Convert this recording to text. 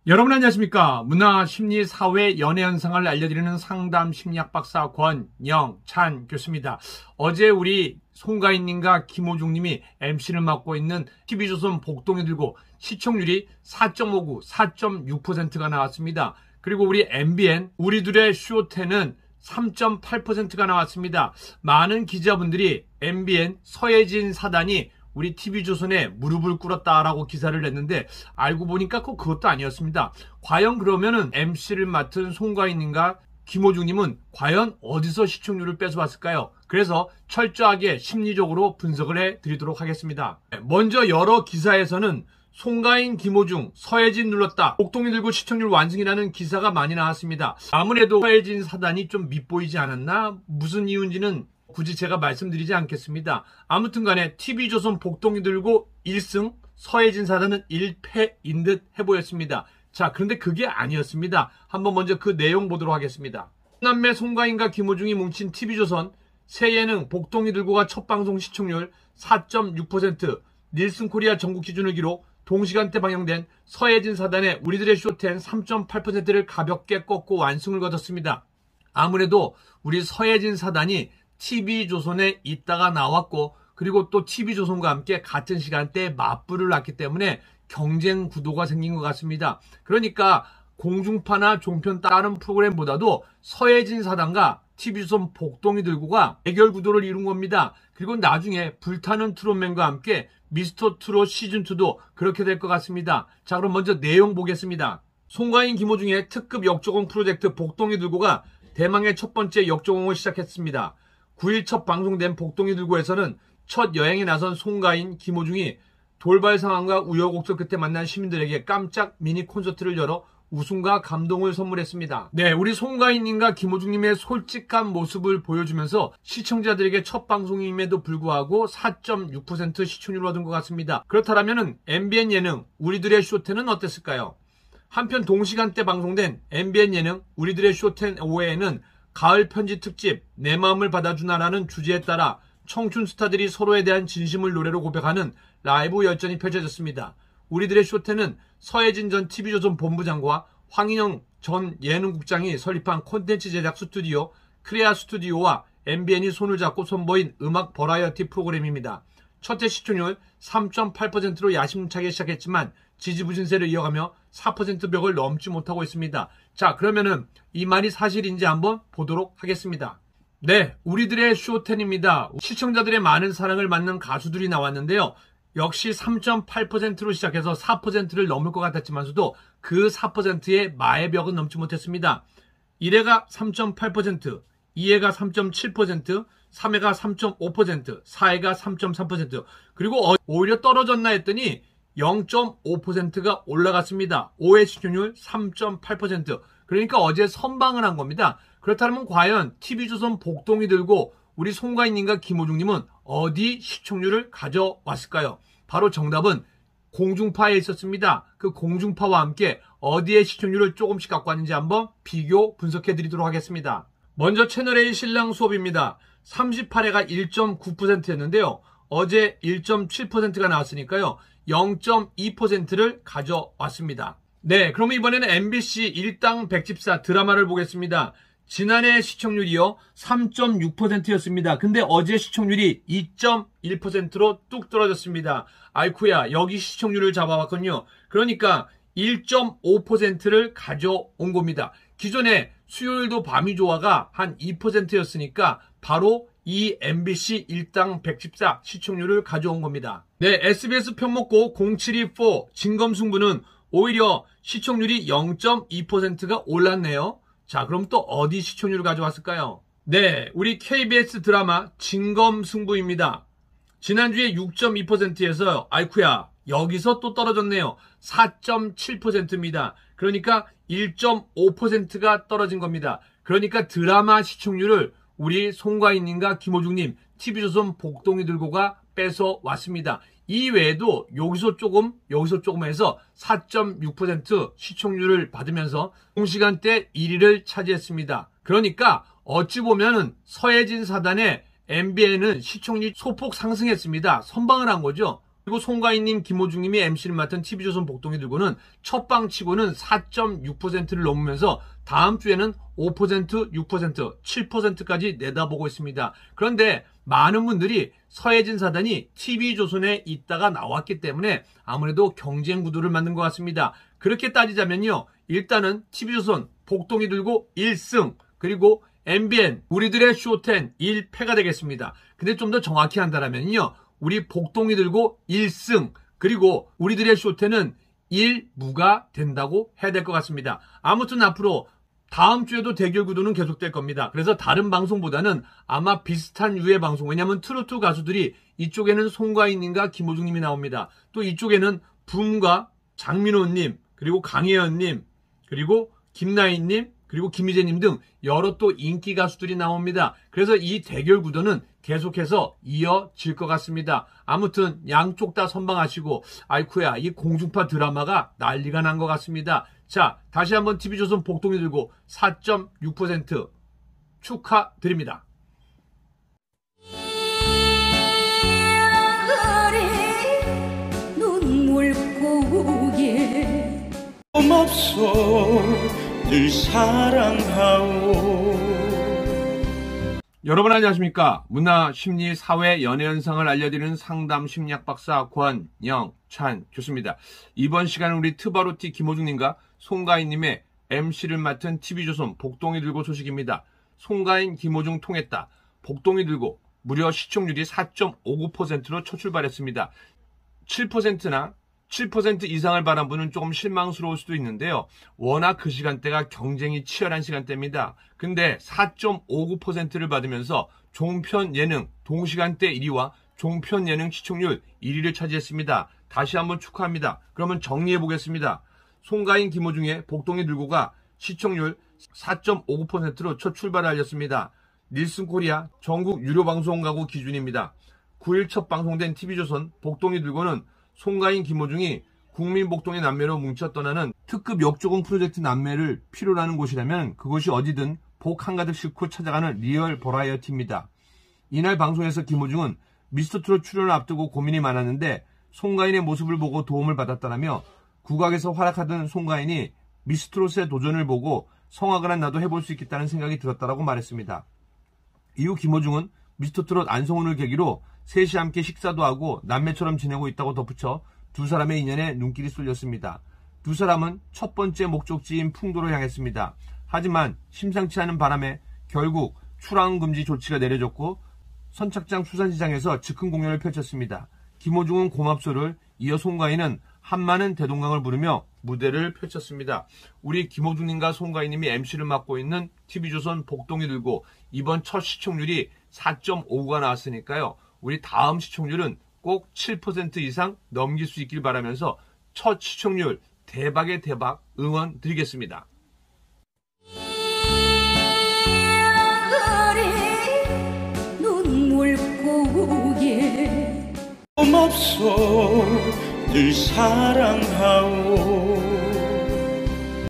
여러분 안녕하십니까? 문화, 심리, 사회, 연애 현상을 알려드리는 상담 심리학 박사 권영찬 교수입니다. 어제 우리 송가인님과 김호중님이 MC를 맡고 있는 TV조선 복동이 들고 시청률이 4.59, 4.6%가 나왔습니다. 그리고 우리 MBN, 우리들의 쇼10은 3.8%가 나왔습니다. 많은 기자분들이 MBN 서예진 사단이 우리 TV조선에 무릎을 꿇었다라고 기사를 냈는데 알고 보니까 그것도 아니었습니다. 과연 그러면은 MC를 맡은 송가인님과 김호중님은 과연 어디서 시청률을 뺏어왔을까요? 그래서 철저하게 심리적으로 분석을 해드리도록 하겠습니다. 먼저 여러 기사에서는 송가인, 김호중, 서예진 눌렀다, 복동이 들고 시청률 완승이라는 기사가 많이 나왔습니다. 아무래도 서예진 사단이 좀 밉보이지 않았나? 무슨 이유인지는 굳이 제가 말씀드리지 않겠습니다. 아무튼 간에 TV조선 복동이 들고 1승, 서예진 사단은 1패인 듯 해보였습니다. 자, 그런데 그게 아니었습니다. 한번 먼저 그 내용 보도록 하겠습니다. 남매 송가인과 김호중이 뭉친 TV조선 새 예능 복동이 들고가 첫 방송 시청률 4.6%, 닐슨 코리아 전국 기준을 기록, 동시간대 방영된 서예진 사단의 우리들의 쇼10 3.8%를 가볍게 꺾고 완승을 거뒀습니다. 아무래도 우리 서예진 사단이 TV조선에 있다가 나왔고, 그리고 또 TV조선과 함께 같은 시간대에 맞불을 놨기 때문에 경쟁 구도가 생긴 것 같습니다. 그러니까 공중파나 종편 다른 프로그램보다도 서예진 사단과 TV조선 복동이 들고가 대결 구도를 이룬 겁니다. 그리고 나중에 불타는 트롯맨과 함께 미스터 트롯 시즌2도 그렇게 될 것 같습니다. 자, 그럼 먼저 내용 보겠습니다. 송가인, 김호중의 특급 역조공 프로젝트 복동이 들고가 대망의 첫 번째 역조공을 시작했습니다. 9일 첫 방송된 복동이 들고에서는 첫 여행에 나선 송가인, 김호중이 돌발 상황과 우여곡절 끝에 만난 시민들에게 깜짝 미니 콘서트를 열어 웃음과 감동을 선물했습니다. 네, 우리 송가인님과 김호중님의 솔직한 모습을 보여주면서 시청자들에게 첫 방송임에도 불구하고 4.6% 시청률을 얻은 것 같습니다. 그렇다면 MBN 예능 우리들의 쇼10은 어땠을까요? 한편 동시간대 방송된 MBN 예능 우리들의 쇼10 5회에는 가을 편지 특집 내 마음을 받아주나라는 주제에 따라 청춘 스타들이 서로에 대한 진심을 노래로 고백하는 라이브 열전이 펼쳐졌습니다. 우리들의 쇼10은 서예진 전 TV조선 본부장과 황인영 전 예능국장이 설립한 콘텐츠 제작 스튜디오 크레아 스튜디오와 MBN이 손을 잡고 선보인 음악 버라이어티 프로그램입니다. 첫해 시청률 3.8%로 야심차게 시작했지만 지지부진세를 이어가며 4% 벽을 넘지 못하고 있습니다. 자, 그러면은 이 말이 사실인지 한번 보도록 하겠습니다. 네, 우리들의 쇼10입니다. 시청자들의 많은 사랑을 받는 가수들이 나왔는데요. 역시 3.8%로 시작해서 4%를 넘을 것 같았지만서도 그 4%의 마의 벽은 넘지 못했습니다. 1회가 3.8%, 2회가 3.7%, 3회가 3.5%, 4회가 3.3%, 그리고 오히려 떨어졌나 했더니 0.5%가 올라갔습니다. 5회 시청률 3.8%. 그러니까 어제 선방을 한 겁니다. 그렇다면 과연 TV조선 복동이 들고 우리 송가인님과 김호중님은 어디 시청률을 가져왔을까요? 바로 정답은 공중파에 있었습니다. 그 공중파와 함께 어디에 시청률을 조금씩 갖고 왔는지 한번 비교 분석해 드리도록 하겠습니다. 먼저 채널A 신랑 수업입니다. 38회가 1.9%였는데요. 어제 1.7%가 나왔으니까요. 0.2%를 가져왔습니다. 네, 그러면 이번에는 MBC 일당 백집사 드라마를 보겠습니다. 지난해 시청률이요 3.6%였습니다. 근데 어제 시청률이 2.1%로 뚝 떨어졌습니다. 아이쿠야, 여기 시청률을 잡아왔군요. 그러니까 1.5%를 가져온 겁니다. 기존에 수요일도 밤이 좋아가 한 2%였으니까 바로 이 MBC 일당 백집사 시청률을 가져온 겁니다. 네, SBS 편먹고 0724 진검승부는 오히려 시청률이 0.2%가 올랐네요. 자, 그럼 또 어디 시청률을 가져왔을까요? 네, 우리 KBS 드라마 진검승부입니다. 지난주에 6.2%에서 아이쿠야, 여기서 또 떨어졌네요. 4.7%입니다. 그러니까 1.5%가 떨어진 겁니다. 그러니까 드라마 시청률을 우리 송가인님과 김호중님 TV조선 복동이 들고가 뺏어왔습니다. 이 외에도 여기서 조금 해서 4.6% 시청률을 받으면서 동시간대 1위를 차지했습니다. 그러니까 어찌 보면은 서예진 사단의 MBN은 시청률이 소폭 상승했습니다. 선방을 한 거죠. 그리고 송가인님, 김호중님이 MC를 맡은 TV조선 복동이 들고는 첫방 치고는 4.6%를 넘으면서 다음 주에는 5%, 6%, 7%까지 내다보고 있습니다. 그런데 많은 분들이 서혜진 사단이 TV조선에 있다가 나왔기 때문에 아무래도 경쟁 구도를 만든 것 같습니다. 그렇게 따지자면요, 일단은 TV조선 복동이 들고 1승, 그리고 MBN 우리들의 쇼10 1패가 되겠습니다. 근데 좀 더 정확히 한다면요, 우리 복동이 들고 1승, 그리고 우리들의 쇼10은 1무가 된다고 해야 될 것 같습니다. 아무튼 앞으로 다음 주에도 대결 구도는 계속될 겁니다. 그래서 다른 방송보다는 아마 비슷한 유의 방송, 왜냐하면 트로트 가수들이 이쪽에는 송가인님과 김호중님이 나옵니다. 또 이쪽에는 붐과 장민호님, 그리고 강혜연님, 그리고 김나인님, 그리고 김희재님 등 여러 또 인기 가수들이 나옵니다. 그래서 이 대결 구도는 계속해서 이어질 것 같습니다. 아무튼 양쪽 다 선방하시고, 아이쿠야, 이 공중파 드라마가 난리가 난 것 같습니다. 자, 다시 한번 TV조선 복동이 들고 4.6% 축하드립니다. 눈물 고개 없어 늘 사랑하오. 여러분 안녕하십니까? 문화, 심리, 사회, 연애 현상을 알려드리는 상담 심리학 박사 권영찬 교수입니다. 이번 시간은 우리 트바로티 김호중님과 송가인님의 MC를 맡은 TV조선 복동이 들고 소식입니다. 송가인, 김호중 통했다. 복동이 들고 무려 시청률이 4.59%로 첫 출발했습니다. 7%나 7% 이상을 바란 분은 조금 실망스러울 수도 있는데요. 워낙 그 시간대가 경쟁이 치열한 시간대입니다. 근데 4.59%를 받으면서 종편 예능 동시간대 1위와 종편 예능 시청률 1위를 차지했습니다. 다시 한번 축하합니다. 그러면 정리해 보겠습니다. 송가인, 김호중의 복동이 들고가 시청률 4.59%로 첫 출발을 알렸습니다. 닐슨 코리아 전국 유료 방송 가구 기준입니다. 9일 첫 방송된 TV조선 복동이 들고는 송가인, 김호중이 국민 복동의 남매로 뭉쳐 떠나는 특급 역조공 프로젝트 남매를 필요로 하는 곳이라면 그곳이 어디든 복 한가득 싣고 찾아가는 리얼 버라이어티입니다. 이날 방송에서 김호중은 미스터트롯 출연을 앞두고 고민이 많았는데 송가인의 모습을 보고 도움을 받았다라며 국악에서 활약하던 송가인이 미스트롯의 도전을 보고 성악을 나도 해볼 수 있겠다는 생각이 들었다라고 말했습니다. 이후 김호중은 미스터트롯 안성훈을 계기로 셋이 함께 식사도 하고 남매처럼 지내고 있다고 덧붙여 두 사람의 인연에 눈길이 쏠렸습니다. 두 사람은 첫 번째 목적지인 풍도로 향했습니다. 하지만 심상치 않은 바람에 결국 출항 금지 조치가 내려졌고 선착장 수산시장에서 즉흥 공연을 펼쳤습니다. 김호중은 고맙소를, 이어 송가인은 한마는 대동강을 부르며 무대를 펼쳤습니다. 우리 김호중님과 송가인님이 MC를 맡고 있는 TV조선 복동이 들고 이번 첫 시청률이 4.59가 나왔으니까요. 우리 다음 시청률은 꼭 7% 이상 넘길 수 있길 바라면서 첫 시청률 대박의 대박 응원 드리겠습니다. 눈물 고개 없어 늘 사랑하오.